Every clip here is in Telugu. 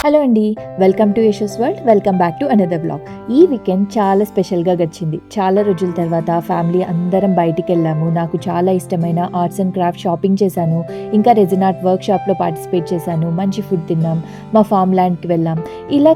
హలో అండి, welcome to Yashas world. Welcome back to another blog. ఈ వీకెండ్ చాలా స్పెషల్గా గడిచింది. చాలా రోజుల తర్వాత ఫ్యామిలీ అందరం బయటికి వెళ్ళాము. నాకు చాలా ఇష్టమైన ఆర్ట్స్ అండ్ క్రాఫ్ట్ షాపింగ్ చేశాను. ఇంకా రెజిన్ ఆర్ట్ వర్క్ షాప్లో పార్టిసిపేట్ చేశాను. మంచి ఫుడ్ తిన్నాం, మా ఫామ్ ల్యాండ్కి వెళ్ళాం. ఇలా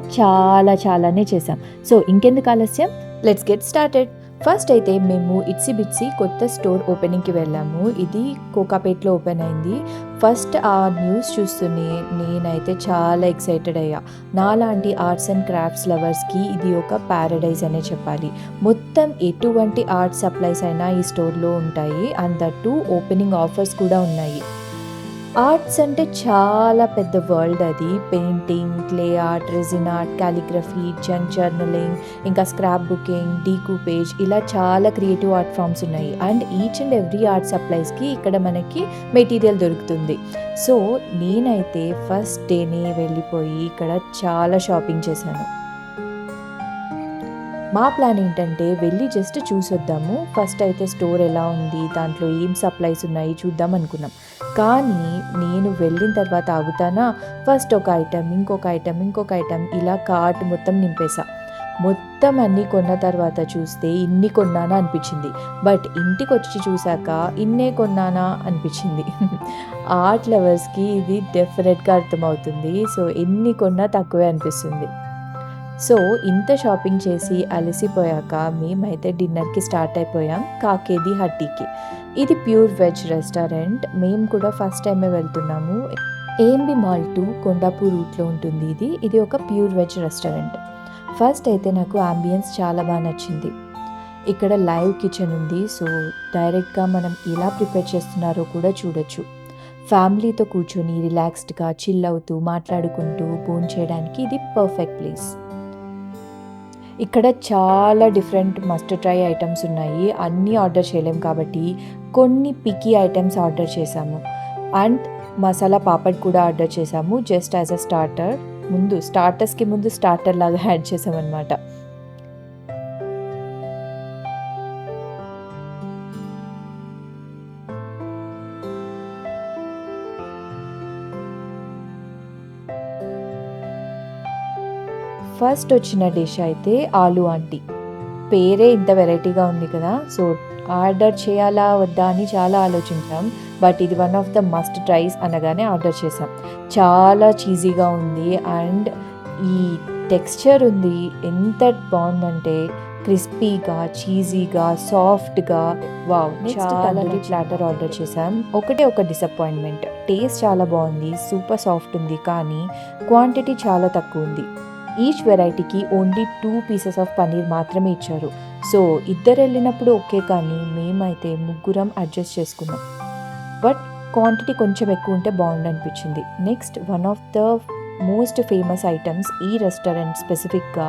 చాలానే చేశాం. సో ఇంకెందుకు ఆలస్యం, లెట్స్ గెట్ స్టార్టెడ్. ఫస్ట్ అయితే మేము ఇట్సీ బిట్సీ కొత్త స్టోర్ ఓపెనింగ్కి వెళ్ళాము. ఇది కోకాపేట్లో ఓపెన్ అయింది. ఫస్ట్ ఆ న్యూస్ చూస్తూనే నేనైతే చాలా ఎక్సైటెడ్ అయ్యా. నాలాంటి ఆర్ట్స్ అండ్ క్రాఫ్ట్స్ లవర్స్కి ఇది ఒక ప్యారడైజ్ అనే చెప్పాలి. మొత్తం ఎటువంటి ఆర్ట్ సప్లైస్ అయినా ఈ స్టోర్లో ఉంటాయి. అండ్ దట్టు ఓపెనింగ్ ఆఫర్స్ కూడా ఉన్నాయి. ఆర్ట్స్ అంటే చాలా పెద్ద వరల్డ్ అది. Painting, clay art, resin art, calligraphy, junk journaling, ఇంకా స్క్రాప్ బుకింగ్, డీకూపేజ్, ఇలా చాలా క్రియేటివ్ ఆర్ట్ ఫామ్స్ ఉన్నాయి. And each and every art సప్లైస్కి ఇక్కడ మనకి మెటీరియల్ దొరుకుతుంది. సో నేనైతే ఫస్ట్ డేనే వెళ్ళిపోయి ఇక్కడ చాలా షాపింగ్ చేశాను. మా ప్లాన్ ఏంటంటే వెళ్ళి జస్ట్ చూసొద్దాము. ఫస్ట్ అయితే స్టోర్ ఎలా ఉంది, దాంట్లో ఏం సప్లైస్ ఉన్నాయి చూద్దాం అనుకున్నాం. కానీ నేను వెళ్ళిన తర్వాత ఆగుతానా, ఫస్ట్ ఒక ఐటెం, ఇంకొక ఐటెం, ఇలా కార్ట్ మొత్తం నింపేశా. మొత్తం అన్నీ కొన్న తర్వాత చూస్తే ఇన్ని కొన్నానా అనిపించింది. బట్ ఇంటికి వచ్చి చూసాక ఇన్నే కొన్నానా అనిపించింది. ఆర్ట్ లవర్స్కి ఇది డెఫినెట్గా అర్థమవుతుంది. సో ఎన్ని కొన్నా తక్కువే అనిపిస్తుంది. సో ఇంత షాపింగ్ చేసి అలసిపోయాక మేమైతే డిన్నర్కి స్టార్ట్ అయిపోయాం కాకేది హట్టీకి. ఇది ప్యూర్ వెజ్ రెస్టారెంట్. మేము కూడా ఫస్ట్ టైమే వెళ్తున్నాము. ఏఎంబి మాల్ 2 కొండాపూర్ రూట్లో ఉంటుంది. ఇది ఒక ప్యూర్ వెజ్ రెస్టారెంట్. ఫస్ట్ అయితే నాకు అంబియన్స్ చాలా బాగా నచ్చింది. ఇక్కడ లైవ్ కిచెన్ ఉంది. సో డైరెక్ట్గా మనం ఎలా ప్రిపేర్ చేస్తున్నారో కూడా చూడొచ్చు. ఫ్యామిలీతో కూర్చొని రిలాక్స్డ్గా చిల్ అవుతూ మాట్లాడుకుంటూ భోజనం చేయడానికి ఇది పర్ఫెక్ట్ ప్లేస్. ఇక్కడ చాలా డిఫరెంట్ మస్ట్ ట్రై ఐటమ్స్ ఉన్నాయి. అన్నీ ఆర్డర్ చేయలేం కాబట్టి కొన్ని పికీ ఐటమ్స్ ఆర్డర్ చేశాము. అండ్ మసాలా పాపడ్ కూడా ఆర్డర్ చేశాము. జస్ట్ యాజ్ అ స్టార్టర్స్కి ముందు స్టార్టర్ లాగా యాడ్ చేసామన్నమాట. ఫస్ట్ వచ్చిన డిష్ అయితే ఆలు ఆంటీ. పేరే ఇంత వెరైటీగా ఉంది కదా. సో ఆర్డర్ చేయాలా వద్దా అని చాలా ఆలోచించాం. బట్ ఇది one of the must tries అనగానే ఆర్డర్ చేసాం. చాలా చీజీగా ఉంది. అండ్ ఈ టెక్స్చర్ ఉంది, ఎంత బాగుందంటే క్రిస్పీగా, చీజీగా, సాఫ్ట్గా. వావ్, చాలా ప్లాటర్ ఆర్డర్ చేసాం. ఒక డిసప్పాయింట్మెంట్, టేస్ట్ చాలా బాగుంది, సూపర్ సాఫ్ట్ ఉంది, కానీ క్వాంటిటీ చాలా తక్కువ ఉంది. ఈచ్ వెరైటీకి ఓన్లీ 2 పీసెస్ ఆఫ్ పన్నీర్ మాత్రమే ఇచ్చారు. సో ఇద్దరు వెళ్ళినప్పుడు ఓకే, కానీ మేమైతే ముగ్గురం అడ్జస్ట్ చేసుకున్నాం. బట్ క్వాంటిటీ కొంచెం ఎక్కువ ఉంటే బాగుండనిపించింది. Next one of the most famous items ఈ రెస్టారెంట్ స్పెసిఫిక్గా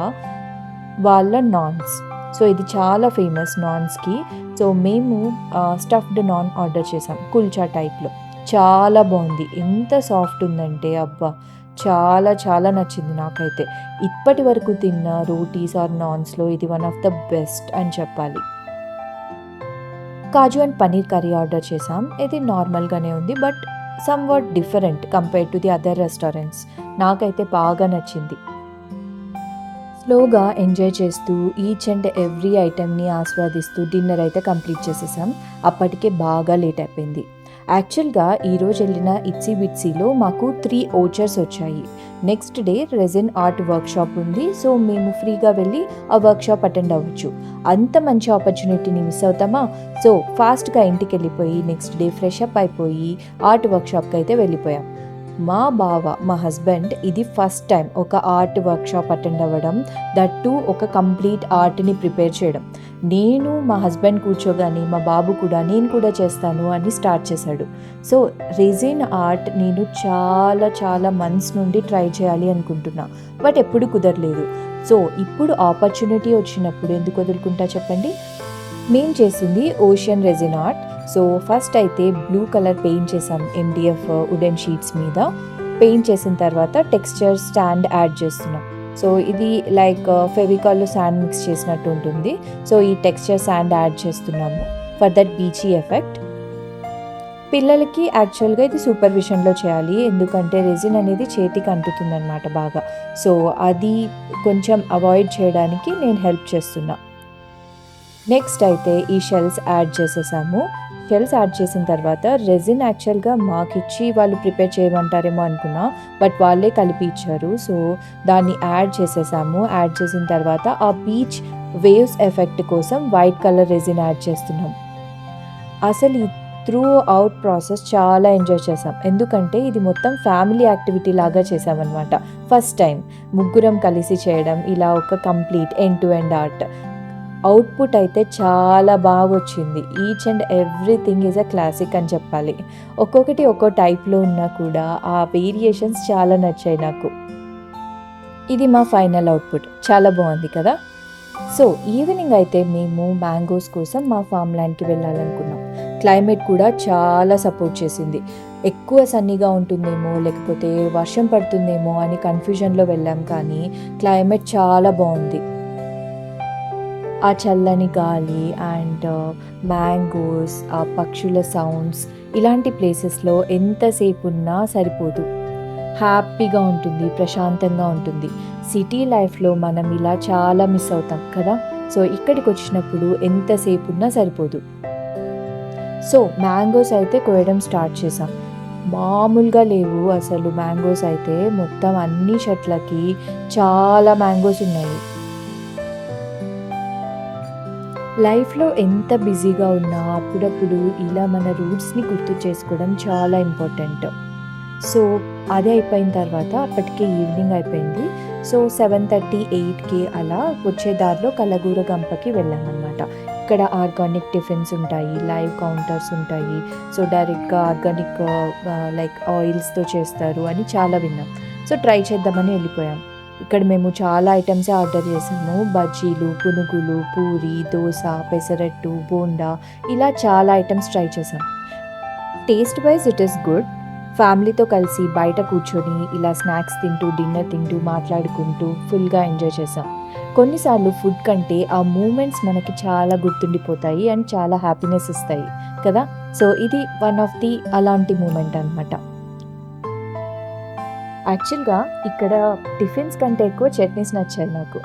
వాళ్ళ నాన్స్. సో ఇది చాలా ఫేమస్ నాన్స్కి. సో మేము స్టఫ్డ్ నాన్ ఆర్డర్ చేసాం కుల్చా టైప్లో. చాలా బాగుంది, ఎంత సాఫ్ట్ ఉందంటే అబ్బా, చాలా నచ్చింది నాకైతే. ఇప్పటి వరకు తిన్న రోటీస్ ఆర్ నాన్స్లో ఇది వన్ ఆఫ్ ద బెస్ట్ అని చెప్పాలి. కాజు అండ్ పన్నీర్ కర్రీ ఆర్డర్ చేసాం. ఇది నార్మల్గానే ఉంది, but somewhat different compare to the other restaurants. నాకైతే బాగా నచ్చింది. స్లోగా ఎంజాయ్ చేస్తూ ఈచ్ అండ్ ఎవ్రీ ఐటెంని ఆస్వాదిస్తూ డిన్నర్ అయితే కంప్లీట్ చేసేసాం. అప్పటికే బాగా లేట్ అయిపోయింది. యాక్చువల్గా ఈరోజు వెళ్ళిన ఇట్సీ బిట్సీలో మాకు 3 ఓచర్స్ వచ్చాయి. Next day resin art workshop ఉంది. సో మేము ఫ్రీగా వెళ్ళి ఆ వర్క్షాప్ అటెండ్ అవ్వచ్చు. అంత మంచి ఆపర్చునిటీని మిస్ అవుతామా? సో ఫాస్ట్గా ఇంటికి వెళ్ళిపోయి నెక్స్ట్ డే ఫ్రెష్ అప్ అయిపోయి ఆర్ట్ వర్క్షాప్కి అయితే వెళ్ళిపోయాం. మా హస్బెండ్ ఇది ఫస్ట్ టైం ఒక ఆర్ట్ వర్క్షాప్ అటెండ్ అవ్వడం, దట్టు ఒక కంప్లీట్ ఆర్ట్ని ప్రిపేర్ చేయడం. నేను మా హస్బెండ్ కూర్చోగానే మా బాబు కూడా నేను కూడా చేస్తాను అని స్టార్ట్ చేశాడు. సో రెజిన్ ఆర్ట్ నేను చాలా మంత్స్ నుండి ట్రై చేయాలి అనుకుంటున్నా, బట్ ఎప్పుడు కుదరలేదు. సో ఇప్పుడు ఆపర్చునిటీ వచ్చినప్పుడు ఎందుకు వదులుకుంటా చెప్పండి. మేము చేసింది ocean resin art. So first అయితే బ్లూ కలర్ పెయింట్ చేసాం MDF వుడెన్ షీట్స్ మీద. పెయింట్ చేసిన తర్వాత టెక్స్చర్ స్టాండ్ యాడ్ చేస్తున్నాం. సో ఇది లైక్ ఫెవికాల్లో శాండ్ మిక్స్ చేసినట్టు ఉంటుంది. సో ఈ టెక్స్చర్ శాండ్ యాడ్ చేస్తున్నాము ఫర్ దట్ బీచీ ఎఫెక్ట్. పిల్లలకి యాక్చువల్‌గా ఇది సూపర్విషన్‌లో చేయాలి. ఎందుకంటే రెసిన్ అనేది చేతికి అంటుతుందనమాట బాగా. సో, అది కొంచెం అవాయిడ్ చేయడానికి నేను హెల్ప్ చేస్తున్నా. నెక్స్ట్ అయితే ఈ షెల్స్ యాడ్ చేసేసాము. షెల్స్ యాడ్ చేసిన తర్వాత రెసిన్ యాక్చువల్‌గా మాకిచ్చి వాళ్ళు ప్రిపేర్ చేయమంటారేమో అనుకున్నా. బట్ వాళ్ళే కలిపి ఇచ్చారు. సో, దాన్ని యాడ్ చేసేసాము. యాడ్ చేసిన తర్వాత ఆ బీచ్ వేవ్స్ ఎఫెక్ట్ కోసం వైట్ కలర్ రెసిన్ యాడ్ చేస్తున్నాం. అసలు ఈ త్రూ ఔట్ ప్రాసెస్ చాలా ఎంజాయ్ చేసాం. ఎందుకంటే ఇది మొత్తం ఫ్యామిలీ యాక్టివిటీ లాగా చేసామనమాట. ఫస్ట్ టైం ముగ్గురం కలిసి చేయడం ఇలా ఒక complete end to end art. Output అయితే చాలా బాగొచ్చింది. Each and everything is a classic అని చెప్పాలి. ఒక్కొక్కటి ఒక్కో టైప్‌లో ఉన్నా కూడా ఆ వేరియేషన్స్ చాలా నచ్చాయి నాకు. ఇది మా ఫైనల్ అవుట్‌పుట్. చాలా బావుంది కదా! సో, ఈవినింగ్ అయితే మేము మ్యాంగోస్ కోసం మా ఫార్మ్ ల్యాండ్‌కి వెళ్ళాలనుకున్నాం. క్లైమేట్ కూడా చాలా సపోర్ట్ చేసింది. ఎక్కువ సన్నీగా ఉంటుందేమో, లేకపోతే వర్షం పడుతుందేమో అని కన్‌ఫ్యూజన్‌లో వెళ్ళాం కానీ క్లైమేట్ చాలా బావుంది. ఆ చల్లని గాలి అండ్ మ్యాంగోస్, ఆ పక్షుల సౌండ్స్ ఇలాంటి ప్లేసెస్‌లో ఎంతసేపు ఉన్నా సరిపోదు. హ్యాపీగా ఉంటుంది, ప్రశాంతంగా ఉంటుంది. సిటీ లైఫ్‌లో మనం ఇలా చాలా మిస్ అవుతాం కదా! సో, ఇక్కడికొచ్చినప్పుడు ఎంతసేపు ఉన్నా సరిపోదు. సో, మ్యాంగోస్ అయితే కోయడం స్టార్ట్ చేశాం. మామూలుగా లేవు అసలు మ్యాంగోస్ అయితే. మొత్తం అన్ని చెట్లకి చాలా మ్యాంగోస్ ఉన్నాయి. లైఫ్‌లో ఎంత బిజీగా ఉన్నా అప్పుడప్పుడు ఇలా మన రూట్స్‌ని గుర్తు చేసుకోవడం చాలా ఇంపార్టెంట్. సో, అది అయిపోయిన తర్వాత అప్పటికే ఈవినింగ్ అయిపోయింది. సో, 7:30, 8కి అలా వచ్చే దారిలో కలగూర గంపకి వెళ్ళామనమాట. ఇక్కడ ఆర్గానిక్ టిఫిన్స్ ఉంటాయి, లైవ్ కౌంటర్స్ ఉంటాయి. సో, డైరెక్ట్‌గా ఆర్గానిక్ లైక్ ఆయిల్స్‌తో చేస్తారు అని చాలా విన్నాం. సో, ట్రై చేద్దామని వెళ్ళిపోయాం. ఇక్కడ మేము చాలా ఐటెమ్సే ఆర్డర్ చేసాము. బజ్జీలు, పునుగులు, పూరి, దోస, పెసరట్టు, బోండా ఇలా చాలా ఐటెమ్స్ ట్రై చేసాం. Taste wise it is good. ఫ్యామిలీతో కలిసి బయట కూర్చొని ఇలా స్నాక్స్ తింటూ, డిన్నర్ తింటూ, మాట్లాడుకుంటూ ఫుల్‌గా ఎంజాయ్ చేసాం. కొన్నిసార్లు ఫుడ్ కంటే ఆ మూమెంట్స్ మనకి చాలా గుర్తుండిపోతాయి అండ్ చాలా హ్యాపీనెస్ ఇస్తాయి కదా! సో, ఇది వన్ ఆఫ్ ది అలాంటి మూమెంట్ అనమాట. యాక్చువల్‌గా ఇక్కడ టిఫిన్స్ కంటే ఎక్కువ చట్నీస్ నచ్చాయి నాకు.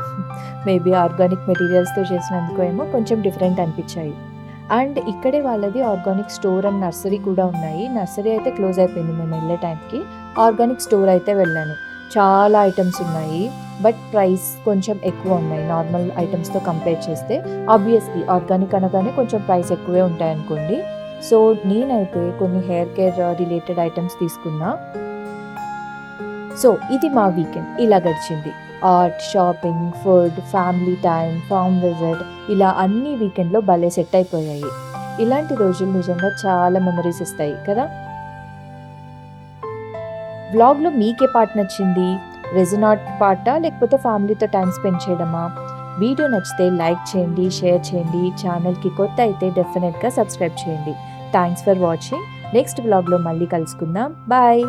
మేబీ ఆర్గానిక్ మెటీరియల్స్‌తో చేసినందుకో ఏమో కొంచెం డిఫరెంట్ అనిపించాయి. అండ్ ఇక్కడే వాళ్ళది ఆర్గానిక్ స్టోర్ అండ్ నర్సరీ కూడా ఉన్నాయి. నర్సరీ అయితే క్లోజ్ అయిపోయింది మేము వెళ్ళే టైంకి. ఆర్గానిక్ స్టోర్ అయితే వెళ్ళాను. చాలా ఐటెమ్స్ ఉన్నాయి. బట్ ప్రైస్ కొంచెం ఎక్కువ ఉన్నాయి నార్మల్ ఐటెమ్స్‌తో కంపేర్ చేస్తే. ఆబ్వియస్‌లీ ఆర్గానిక్ అనగానే కొంచెం ప్రైస్ ఎక్కువే ఉంటాయనుకోండి. సో, నేనైతే కొన్ని హెయిర్ కేర్ రిలేటెడ్ ఐటెమ్స్ తీసుకున్నా. సో, ఇది మా వీకెండ్ ఇలా గడిచింది. Art, shopping, food, family time, farm visit ఇలా అన్నీ వీకెండ్‌లో భలే సెట్ అయిపోయాయి. ఇలాంటి రోజులు నిజంగా చాలా మెమరీస్ ఇస్తాయి కదా! వ్లాగ్‌లో మీకే పార్ట్ నచ్చింది? రెసిన్ ఆర్ట్ పార్టా? లేకపోతే ఫ్యామిలీతో టైమ్ స్పెండ్ చేయడమా? వీడియో నచ్చితే లైక్ చేయండి, షేర్ చేయండి. ఛానల్‌కి కొత్త అయితే డెఫినెట్‌గా సబ్స్క్రైబ్ చేయండి. Thanks for watching. నెక్స్ట్ వ్లాగ్‌లో మళ్ళీ కలుసుకుందాం. బాయ్.